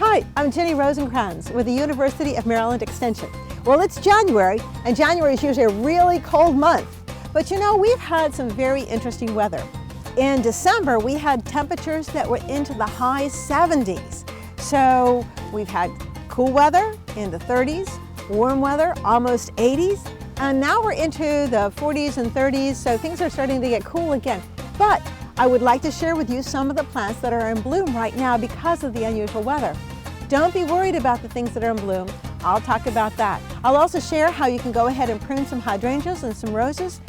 Hi, I'm Ginny Rosencrans with the University of Maryland Extension. Well, it's January, and January is usually a really cold month. But you know, we've had some very interesting weather. In December, we had temperatures that were into the high 70s. So we've had cool weather in the 30s, warm weather, almost 80s, and now we're into the 40s and 30s, so things are starting to get cool again. But I would like to share with you some of the plants that are in bloom right now because of the unusual weather. Don't be worried about the things that are in bloom. I'll talk about that. I'll also share how you can go ahead and prune some hydrangeas and some roses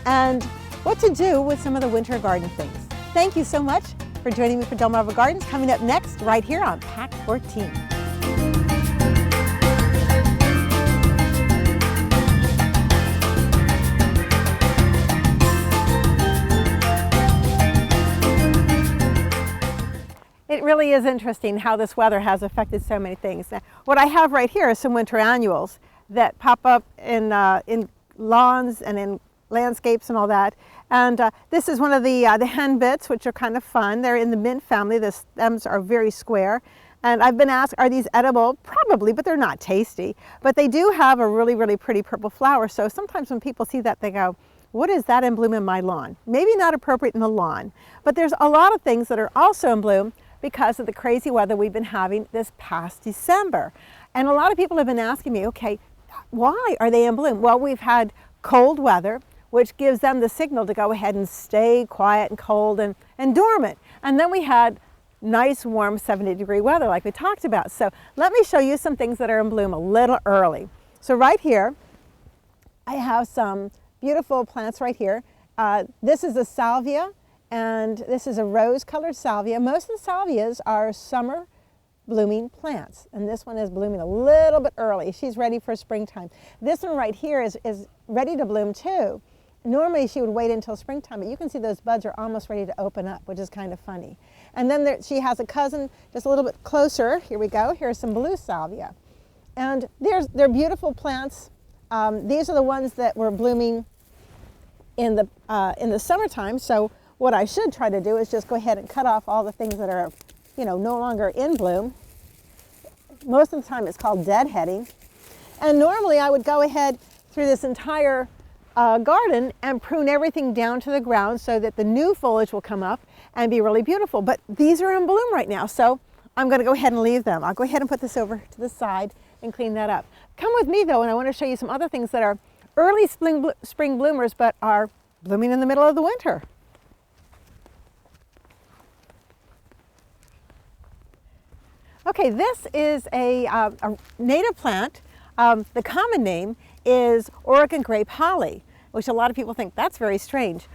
and what to do with some of the winter garden things. Thank you so much for joining me for Delmarva Gardens. Coming up next, right here on Pack 14. It really is interesting how this weather has affected so many things. Now, what I have right here is some winter annuals that pop up in lawns and in landscapes and all that. And this is one of the hen bits, which are kind of fun. They're in the mint family. The stems are very square. And I've been asked, are these edible? Probably, but they're not tasty. But they do have a really, really pretty purple flower. So sometimes when people see that, they go, what is that in bloom in my lawn? Maybe not appropriate in the lawn. But there's a lot of things that are also in bloom because of the crazy weather we've been having this past December. And a lot of people have been asking me, okay, why are they in bloom? Well, we've had cold weather, which gives them the signal to go ahead and stay quiet and cold and dormant. And then we had nice, warm 70-degree weather like we talked about. So let me show you some things that are in bloom a little early. So right here, I have some beautiful plants right here. This is a salvia, and this is a rose-colored salvia. Most of the salvias are summer blooming plants, and this one is blooming a little bit early. She's ready for springtime. This one right here is ready to bloom too. Normally she would wait until springtime, but you can see those buds are almost ready to open up, which is kind of funny. And then she has a cousin just a little bit closer. Here we go. Here's some blue salvia. And they're beautiful plants. These are the ones that were blooming in the summertime. So what I should try to do is just go ahead and cut off all the things that are, you know, no longer in bloom. Most of the time it's called deadheading. And normally I would go ahead through this entire garden and prune everything down to the ground so that the new foliage will come up and be really beautiful. But these are in bloom right now, so I'm going to go ahead and leave them. I'll go ahead and put this over to the side and clean that up. Come with me though, and I want to show you some other things that are early spring bloomers but are blooming in the middle of the winter. Okay, this is a native plant. The common name is Oregon grape holly, which a lot of people think that's very strange.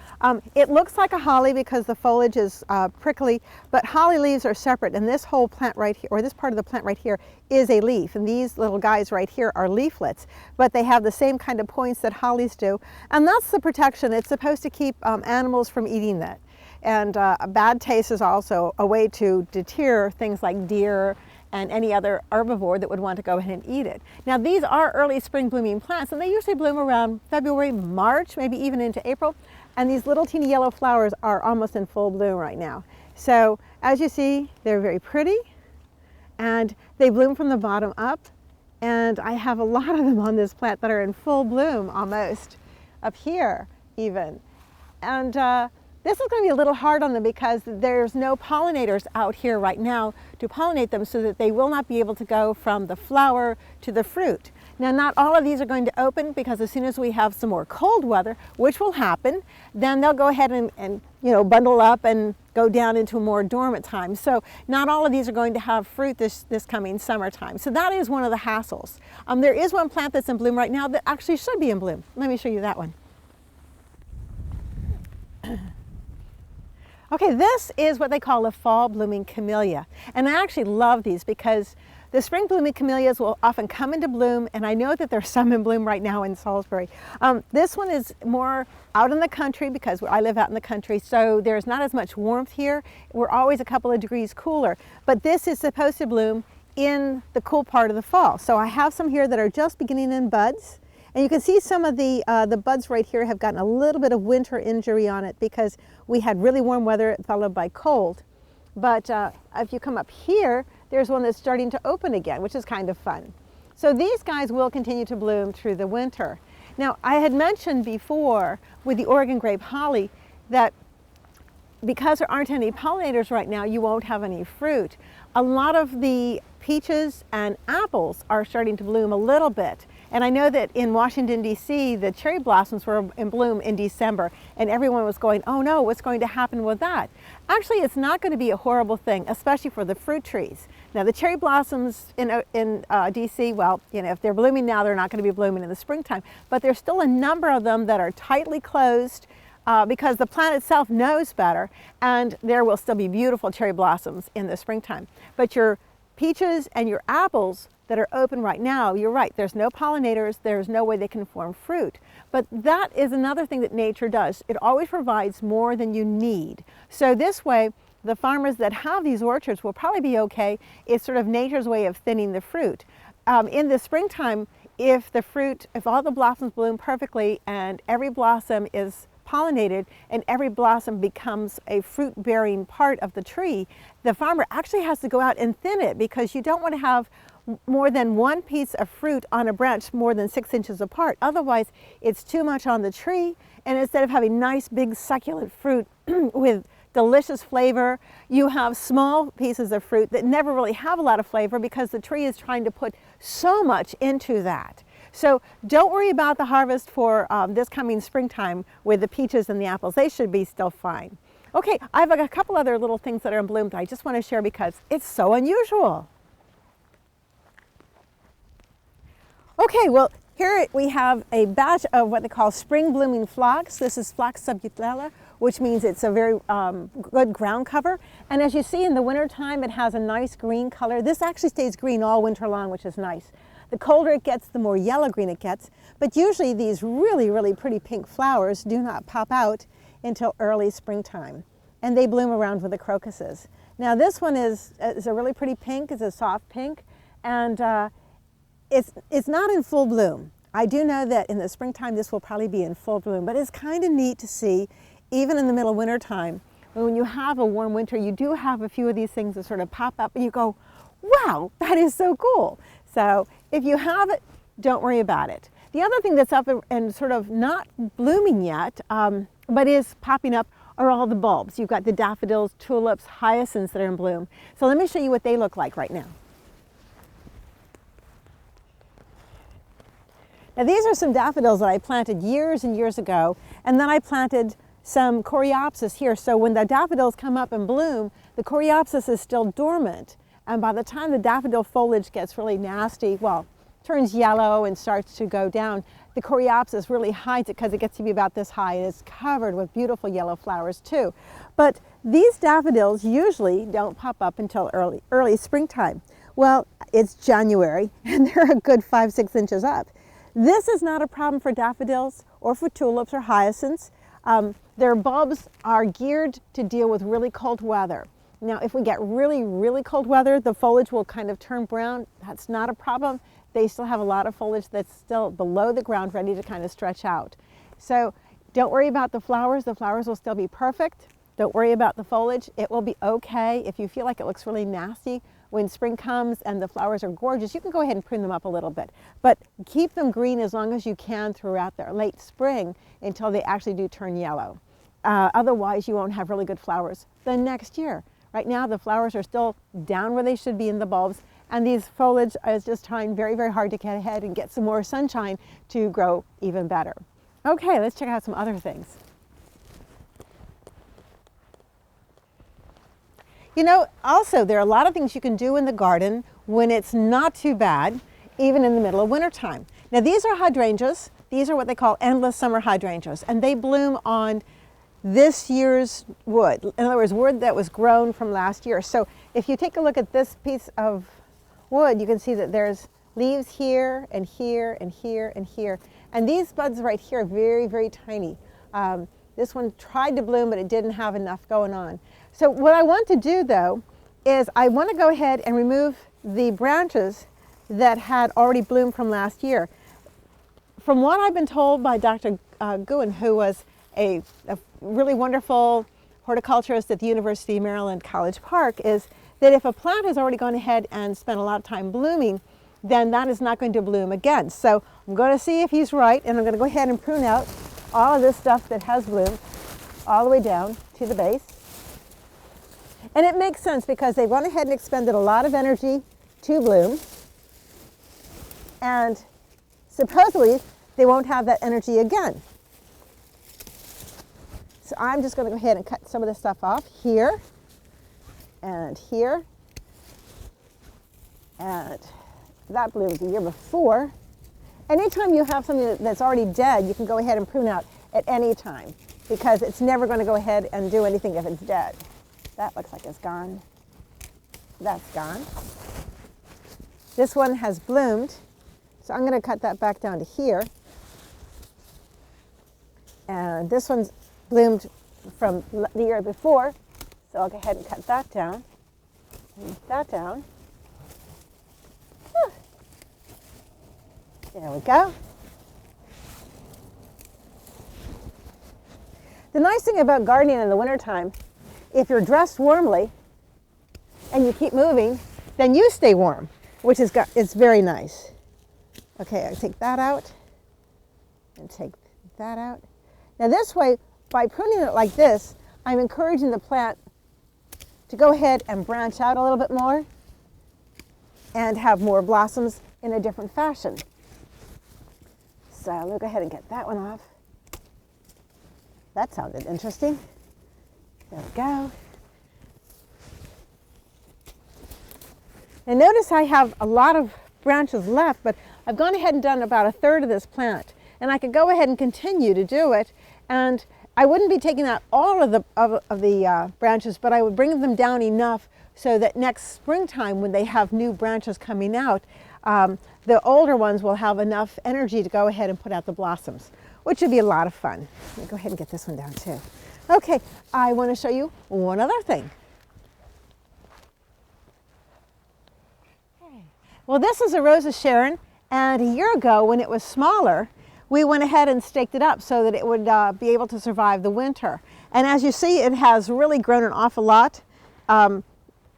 It looks like a holly because the foliage is prickly, but holly leaves are separate, and this whole plant right here, or this part of the plant right here, is a leaf, and these little guys right here are leaflets, but they have the same kind of points that hollies do, and that's the protection. It's supposed to keep animals from eating that. And a bad taste is also a way to deter things like deer and any other herbivore that would want to go ahead and eat it. Now these are early spring blooming plants, and they usually bloom around February, March, maybe even into April. And these little teeny yellow flowers are almost in full bloom right now. So as you see, they're very pretty, and they bloom from the bottom up. And I have a lot of them on this plant that are in full bloom almost, up here even. And this is going to be a little hard on them because there's no pollinators out here right now to pollinate them, so that they will not be able to go from the flower to the fruit. Now, not all of these are going to open because as soon as we have some more cold weather, which will happen, then they'll go ahead and you know, bundle up and go down into a more dormant time. So not all of these are going to have fruit this coming summertime. So that is one of the hassles. There is one plant that's in bloom right now that actually should be in bloom. Let me show you that one. Okay, this is what they call a fall blooming camellia. And I actually love these because the spring blooming camellias will often come into bloom, and I know that there's some in bloom right now in Salisbury. This one is more out in the country because I live out in the country, so there's not as much warmth here. We're always a couple of degrees cooler, but this is supposed to bloom in the cool part of the fall. So I have some here that are just beginning in buds. And you can see some of the buds right here have gotten a little bit of winter injury on it because we had really warm weather followed by cold. But if you come up here, there's one that's starting to open again, which is kind of fun. So these guys will continue to bloom through the winter. Now, I had mentioned before with the Oregon grape holly that because there aren't any pollinators right now, you won't have any fruit. A lot of the peaches and apples are starting to bloom a little bit. And I know that in Washington, D.C., the cherry blossoms were in bloom in December, and everyone was going, oh no, what's going to happen with that? Actually, it's not going to be a horrible thing, especially for the fruit trees. Now, the cherry blossoms in D.C., well, you know, if they're blooming now, they're not going to be blooming in the springtime. But there's still a number of them that are tightly closed because the plant itself knows better, and there will still be beautiful cherry blossoms in the springtime. But your peaches and your apples that are open right now, you're right, there's no pollinators, there's no way they can form fruit. But that is another thing that nature does. It always provides more than you need. So this way, the farmers that have these orchards will probably be okay. It's sort of nature's way of thinning the fruit. In the springtime, if all the blossoms bloom perfectly and every blossom is pollinated and every blossom becomes a fruit-bearing part of the tree, the farmer actually has to go out and thin it, because you don't want to have more than one piece of fruit on a branch more than 6 inches apart. Otherwise, it's too much on the tree, and instead of having nice big succulent fruit with delicious flavor, you have small pieces of fruit that never really have a lot of flavor because the tree is trying to put so much into that. So don't worry about the harvest for this coming springtime with the peaches and the apples. They should be still fine. Okay, I have a couple other little things that are in bloom that I just want to share because it's so unusual. Okay, well, here we have a batch of what they call spring blooming phlox. This is Phlox subutila, which means it's a very good ground cover. And as you see in the wintertime, it has a nice green color. This actually stays green all winter long, which is nice. The colder it gets, the more yellow green it gets. But usually these really, really pretty pink flowers do not pop out until early springtime. And they bloom around with the crocuses. Now this one is a really pretty pink. It's a soft pink. And it's not in full bloom. I do know that in the springtime this will probably be in full bloom, but it's kind of neat to see, even in the middle of winter time, when you have a warm winter, you do have a few of these things that sort of pop up and you go, wow, that is so cool. So if you have it, don't worry about it. The other thing that's up and sort of not blooming yet, but is popping up, are all the bulbs. You've got the daffodils, tulips, hyacinths that are in bloom. So let me show you what they look like right now. Now these are some daffodils that I planted years and years ago, and then I planted some coreopsis here. So when the daffodils come up and bloom, the coreopsis is still dormant. And by the time the daffodil foliage gets really nasty, well, turns yellow and starts to go down, the coreopsis really hides it because it gets to be about this high and it's covered with beautiful yellow flowers too. But these daffodils usually don't pop up until early springtime. Well, it's January and they're a good 5-6 inches up. This is not a problem for daffodils or for tulips or hyacinths. Their bulbs are geared to deal with really cold weather. Now, if we get really, really cold weather, the foliage will kind of turn brown. That's not a problem. They still have a lot of foliage that's still below the ground, ready to kind of stretch out. So don't worry about the flowers. The flowers will still be perfect. Don't worry about the foliage. It will be okay. If you feel like it looks really nasty, when spring comes and the flowers are gorgeous, you can go ahead and prune them up a little bit. But keep them green as long as you can throughout their late spring until they actually do turn yellow. Otherwise, you won't have really good flowers the next year. Right now, the flowers are still down where they should be in the bulbs, and these foliage is just trying very, very hard to get ahead and get some more sunshine to grow even better. Okay, let's check out some other things. You know, also, there are a lot of things you can do in the garden when it's not too bad, even in the middle of wintertime. Now, these are hydrangeas. These are what they call endless summer hydrangeas, and they bloom on this year's wood. In other words, wood that was grown from last year. So if you take a look at this piece of wood, you can see that there's leaves here and here and here and here. And these buds right here are very, very tiny. This one tried to bloom, but it didn't have enough going on. So what I want to do, though, is I want to go ahead and remove the branches that had already bloomed from last year. From what I've been told by Dr. Guin, who was a really wonderful horticulturist at the University of Maryland, College Park, is that if a plant has already gone ahead and spent a lot of time blooming, then that is not going to bloom again. So I'm going to see if he's right, and I'm going to go ahead and prune out all of this stuff that has bloomed all the way down to the base. And it makes sense because they've gone ahead and expended a lot of energy to bloom, and supposedly they won't have that energy again. So I'm just going to go ahead and cut some of this stuff off here and here, and that bloomed the year before. Anytime you have something that's already dead, you can go ahead and prune out at any time because it's never going to go ahead and do anything if it's dead. That looks like it's gone. That's gone. This one has bloomed, so I'm going to cut that back down to here. And this one's bloomed from the year before, so I'll go ahead and cut that down. Move that down. There we go. The nice thing about gardening in the wintertime, if you're dressed warmly and you keep moving, then you stay warm, which is it's very nice. Okay, I take that out and take that out. Now this way, by pruning it like this, I'm encouraging the plant to go ahead and branch out a little bit more and have more blossoms in a different fashion. So we'll go ahead and get that one off. That sounded interesting. There we go. And notice I have a lot of branches left, but I've gone ahead and done about a third of this plant. And I could go ahead and continue to do it. And I wouldn't be taking out all of the branches, but I would bring them down enough so that next springtime when they have new branches coming out, the older ones will have enough energy to go ahead and put out the blossoms, which would be a lot of fun. Let me go ahead and get this one down too. Okay, I want to show you one other thing. Well, this is a Rose of Sharon, and a year ago when it was smaller, we went ahead and staked it up so that it would be able to survive the winter. And as you see, it has really grown an awful lot.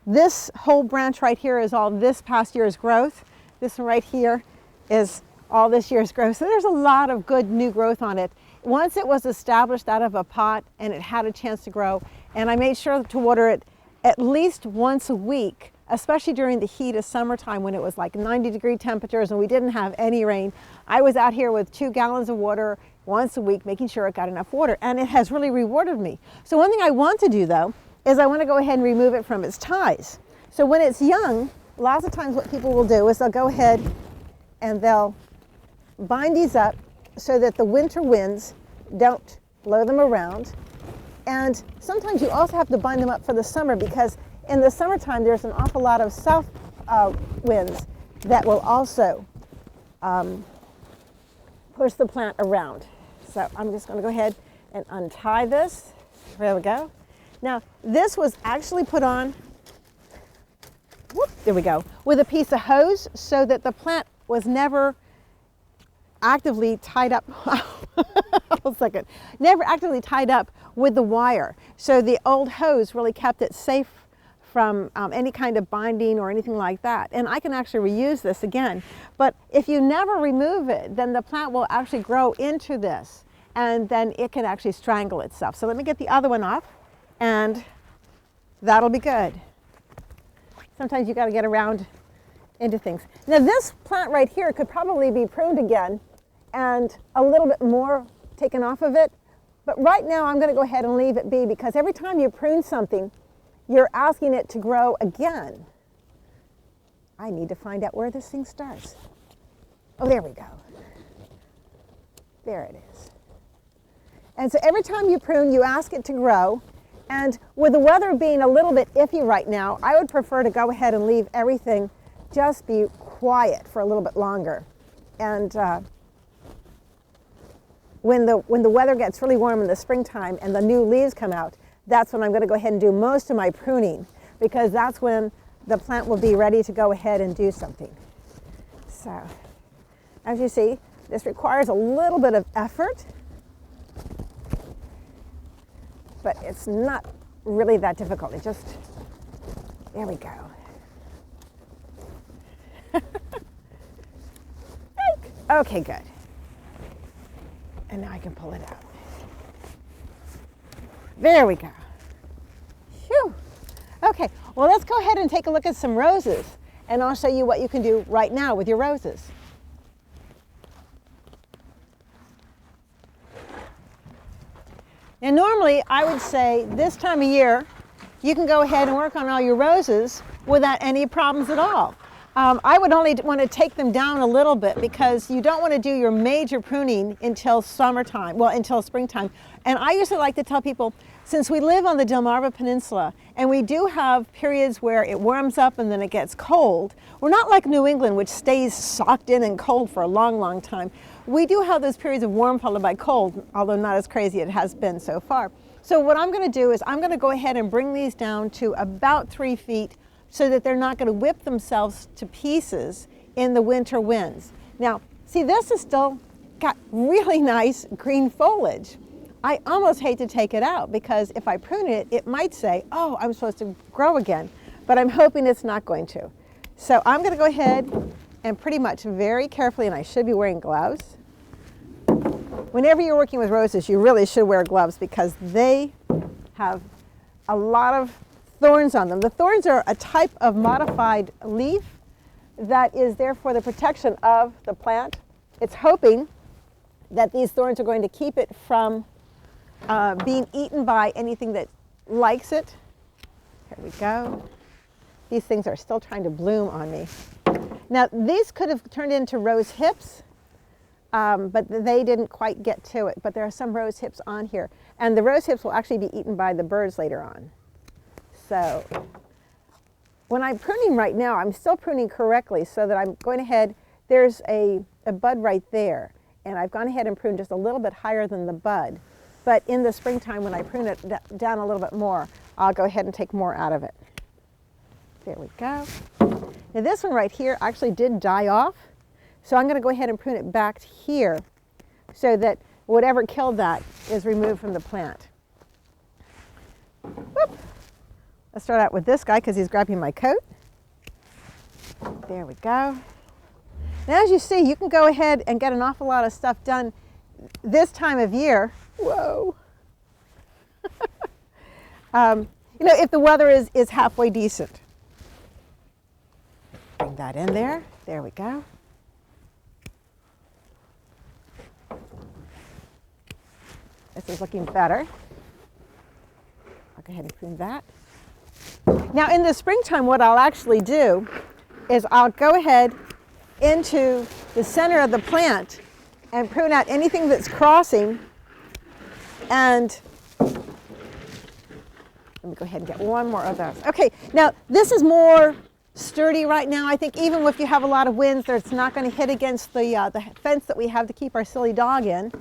This whole branch right here is all this past year's growth. This one right here is all this year's growth. So there's a lot of good new growth on it. Once it was established out of a pot and it had a chance to grow, and I made sure to water it at least once a week, especially during the heat of summertime when it was like 90-degree temperatures and we didn't have any rain. I was out here with 2 gallons of water once a week, making sure it got enough water, and it has really rewarded me. So one thing I want to do though, is I want to go ahead and remove it from its ties. So when it's young, lots of times what people will do is they'll go ahead and they'll bind these up so that the winter winds don't blow them around. And sometimes you also have to bind them up for the summer because in the summertime there's an awful lot of south winds that will also push the plant around. So I'm just going to go ahead and untie this. There we go. Now this was actually put on, whoop, there we go, with a piece of hose so that the plant was never actively tied up. Hold a second. Never actively tied up with the wire. So the old hose really kept it safe from any kind of binding or anything like that. And I can actually reuse this again. But if you never remove it, then the plant will actually grow into this and then it can actually strangle itself. So let me get the other one off and that'll be good. Sometimes you got to get around into things. Now this plant right here could probably be pruned again and a little bit more taken off of it. But right now I'm going to go ahead and leave it be because every time you prune something, you're asking it to grow again. I need to find out where this thing starts. Oh, there we go. There it is. And so every time you prune, you ask it to grow. And with the weather being a little bit iffy right now, I would prefer to go ahead and leave everything just be quiet for a little bit longer. And when the weather gets really warm in the springtime and the new leaves come out, that's when I'm going to go ahead and do most of my pruning because that's when the plant will be ready to go ahead and do something. So, as you see, this requires a little bit of effort, but it's not really that difficult. It just There we go. Okay, good. And now I can pull it out. There we go. Phew. Okay, well, let's go ahead and take a look at some roses, and I'll show you what you can do right now with your roses. Now, normally I would say this time of year, you can go ahead and work on all your roses without any problems at all. I would only want to take them down a little bit because you don't want to do your major pruning until summertime, well, until springtime. And I usually like to tell people, since we live on the Delmarva Peninsula and we do have periods where it warms up and then it gets cold, we're not like New England, which stays socked in and cold for a long, long time. We do have those periods of warm followed by cold, although not as crazy it has been so far. So what I'm going to do is I'm going to go ahead and bring these down to about 3 feet so that they're not going to whip themselves to pieces in the winter winds. Now, see, this has still got really nice green foliage. I almost hate to take it out because if I prune it, it might say, oh, I'm supposed to grow again, but I'm hoping it's not going to. So I'm going to go ahead and pretty much very carefully, and I should be wearing gloves. Whenever you're working with roses, you really should wear gloves because they have a lot of thorns on them. The thorns are a type of modified leaf that is there for the protection of the plant. It's hoping that these thorns are going to keep it from being eaten by anything that likes it. Here we go. These things are still trying to bloom on me. Now, these could have turned into rose hips, but they didn't quite get to it. But there are some rose hips on here. And the rose hips will actually be eaten by the birds later on. So when I'm pruning right now, I'm still pruning correctly so that I'm going ahead, there's a bud right there. And I've gone ahead and pruned just a little bit higher than the bud. But in the springtime, when I prune it down a little bit more, I'll go ahead and take more out of it. There we go. Now this one right here actually did die off. So I'm going to go ahead and prune it back here so that whatever killed that is removed from the plant. Whoop. Let's start out with this guy because he's grabbing my coat. There we go. Now, as you see, you can go ahead and get an awful lot of stuff done this time of year. Whoa. You know, if the weather is halfway decent. Bring that in there. There we go. This is looking better. I'll go ahead and prune that. Now in the springtime, what I'll actually do is I'll go ahead into the center of the plant and prune out anything that's crossing. And let me go ahead and get one more of those. Okay, now this is more sturdy right now. I think even if you have a lot of winds, it's not going to hit against the fence that we have to keep our silly dog in.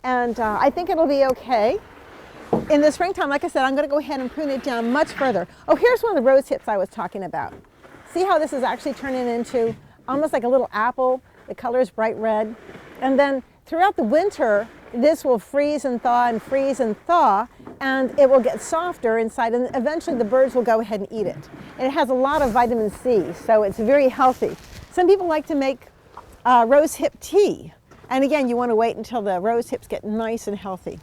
And I think it'll be okay. In the springtime, like I said, I'm going to go ahead and prune it down much further. Oh, here's one of the rose hips I was talking about. See how this is actually turning into almost like a little apple. The color is bright red. And then throughout the winter, this will freeze and thaw and freeze and thaw, and it will get softer inside, and eventually the birds will go ahead and eat it. And it has a lot of vitamin C, so it's very healthy. Some people like to make rose hip tea. And again, you want to wait until the rose hips get nice and healthy.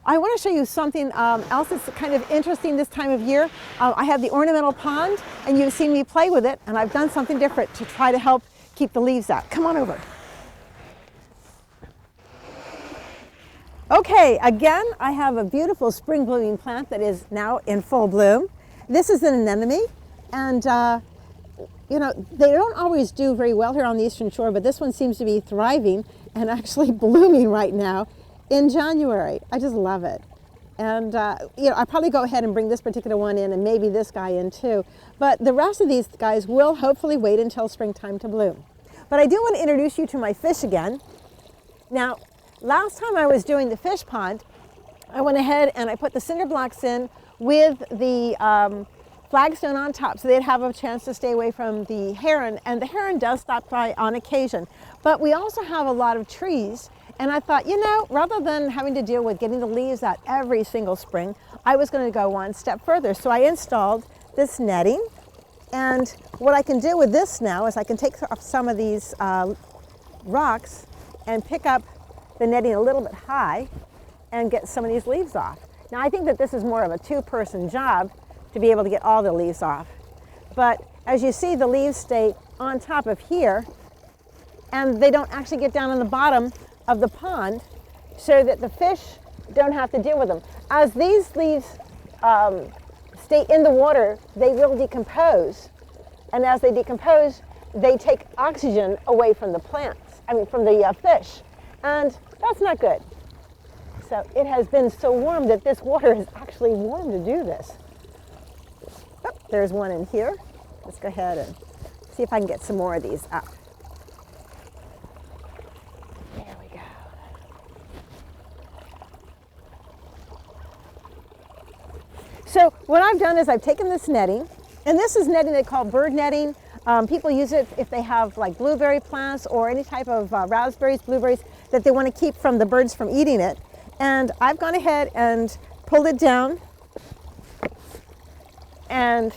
I want to show you something else that's kind of interesting this time of year. I have the ornamental pond, and you've seen me play with it, and I've done something different to try to help keep the leaves out. Come on over. Okay, again, I have a beautiful spring blooming plant that is now in full bloom. This is an anemone, and you know, they don't always do very well here on the Eastern Shore, but this one seems to be thriving and actually blooming right now in January. I just love it. And you know, I'll probably go ahead and bring this particular one in and maybe this guy in too. But the rest of these guys will hopefully wait until springtime to bloom. But I do want to introduce you to my fish again. Now, last time I was doing the fish pond, I went ahead and I put the cinder blocks in with the flagstone on top so they'd have a chance to stay away from the heron. And the heron does stop by on occasion. But we also have a lot of trees. And I thought, you know, rather than having to deal with getting the leaves out every single spring, I was going to go one step further. So I installed this netting And what I can do with this now is I can take off some of these rocks and pick up the netting a little bit high and get some of these leaves off. Now I think that this is more of a two-person job to be able to get all the leaves off. But as you see, the leaves stay on top of here and they don't actually get down on the bottom of the pond so that the fish don't have to deal with them. As these leaves stay in the water, they will decompose. And as they decompose, they take oxygen away from the plants, from the fish. And that's not good. So it has been so warm that this water is actually warm to do this. Oh, there's one in here. Let's go ahead and see if I can get some more of these up. There we go. So what I've done is I've taken this netting, and this is netting they call bird netting. People use it if they have like blueberry plants or any type of raspberries, blueberries that they want to keep from the birds from eating it. And I've gone ahead and pulled it down, and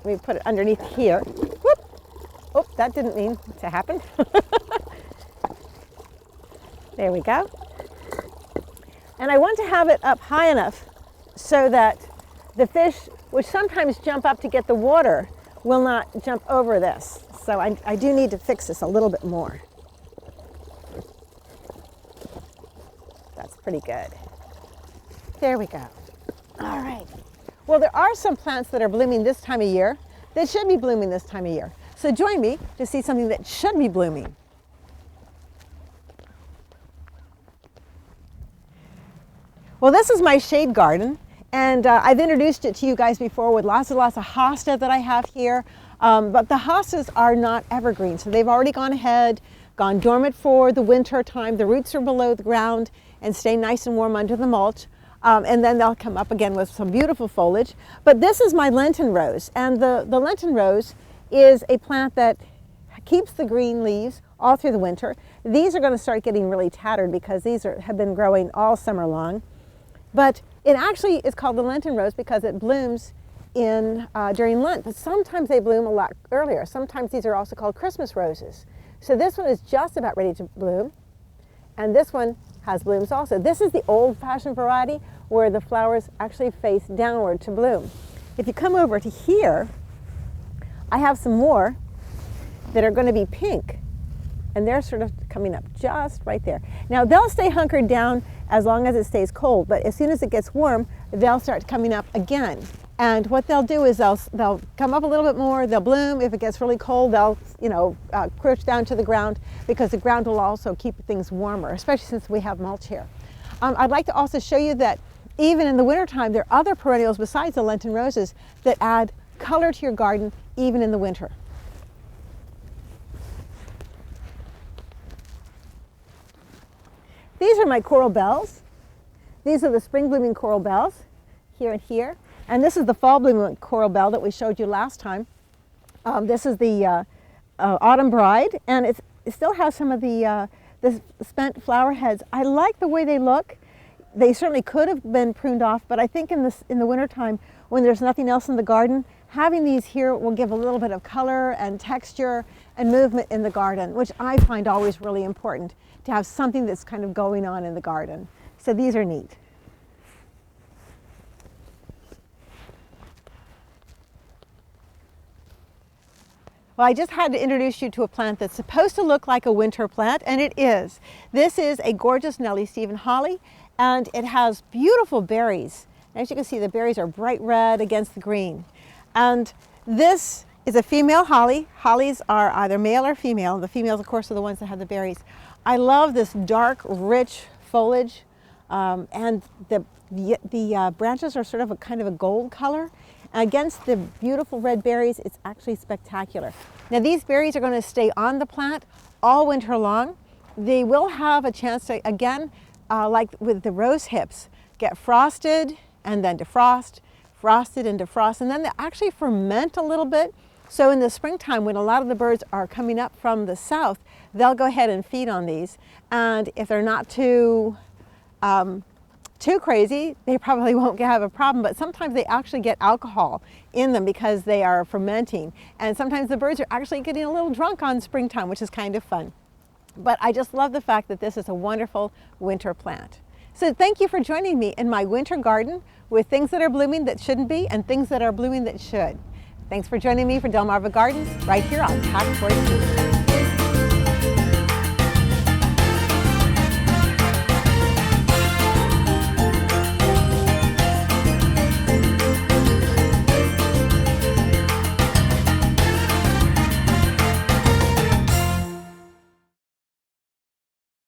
let me put it underneath here. Whoop. Oh, that didn't mean to happen. There we go. And I want to have it up high enough so that the fish, which sometimes jump up to get the water, will not jump over this. So I do need to fix this a little bit more. That's pretty good. There we go. All right. Well, there are some plants that are blooming this time of year that should be blooming this time of year. So join me to see something that should be blooming. Well, this is my shade garden, and I've introduced it to you guys before with lots and lots of hosta that I have here. But the hostas are not evergreen, so they've already gone ahead, gone dormant for the winter time. The roots are below the ground and stay nice and warm under the mulch. And then they'll come up again with some beautiful foliage. But this is my Lenten rose, and the Lenten rose is a plant that keeps the green leaves all through the winter. These are going to start getting really tattered because these have been growing all summer long. But it actually is called the Lenten rose because it blooms during Lent. But sometimes they bloom a lot earlier. Sometimes these are also called Christmas roses. So this one is just about ready to bloom, and this one has blooms also. This is the old-fashioned variety where the flowers actually face downward to bloom. If you come over to here, I have some more that are going to be pink, and they're sort of coming up just right there. Now they'll stay hunkered down as long as it stays cold, but as soon as it gets warm, they'll start coming up again. And what they'll do is they'll come up a little bit more, they'll bloom. If it gets really cold, they'll crouch down to the ground because the ground will also keep things warmer, especially since we have mulch here. I'd like to also show you that even in the wintertime, there are other perennials besides the Lenten roses that add color to your garden even in the winter. These are my coral bells. These are the spring blooming coral bells here and here. And this is the fall blooming coral bell that we showed you last time. This is the autumn bride, and it still has some of the spent flower heads. I like the way they look. They certainly could have been pruned off, but I think in the wintertime, when there's nothing else in the garden, having these here will give a little bit of color and texture and movement in the garden, which I find always really important, to have something that's kind of going on in the garden. So these are neat. Well, I just had to introduce you to a plant that's supposed to look like a winter plant, and it is. This is a gorgeous Nellie Stephen holly, and it has beautiful berries. As you can see, the berries are bright red against the green. And this is a female holly. Hollies are either male or female. The females, of course, are the ones that have the berries. I love this dark, rich foliage, and the branches are sort of a kind of a gold color. Against the beautiful red berries, it's actually spectacular. Now these berries are going to stay on the plant all winter long. They will have a chance to, again, like with the rose hips, get frosted and then defrost, frosted and defrost, and then they actually ferment a little bit. So in the springtime, when a lot of the birds are coming up from the south, they'll go ahead and feed on these. And if they're not too too crazy, they probably won't have a problem, but sometimes they actually get alcohol in them because they are fermenting. And sometimes the birds are actually getting a little drunk on springtime, which is kind of fun. But I just love the fact that this is a wonderful winter plant. So thank you for joining me in my winter garden with things that are blooming that shouldn't be and things that are blooming that should. Thanks for joining me for Delmarva Gardens right here on Pack 42.